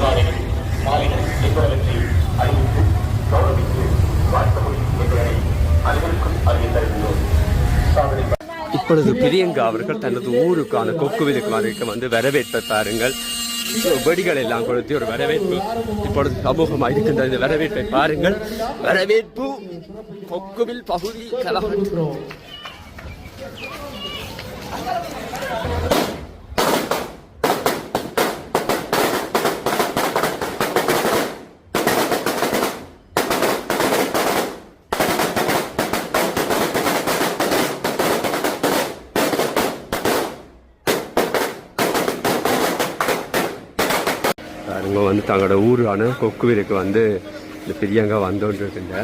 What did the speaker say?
பொருளாதாரங்கள் மாலைகள் என்பவற்றை அறிவித்து கௌரவித்து வாழ்த்த முடியும் என்பதனை அனைவருக்கும் அறிவித்தருகிறோம். இப்பொழுது பிரியங்கா அவர்கள் தனது ஊருக்கான கொக்குவிலுக்கு வந்து வரவேற்பை பாருங்கள். வெடிகள் எல்லாம் கொடுத்து ஒரு வரவேற்பு இப்பொழுது சமூகமாக இருக்கின்ற இந்த வரவேற்பை பாருங்கள். வரவேற்பு கொக்குவில் பகுதி கலவரம். இவங்க வந்து தங்களோட ஊரான கொக்குவிலுக்கு வந்து இந்த பிரியங்கா வந்தோன்னு இருக்குங்க.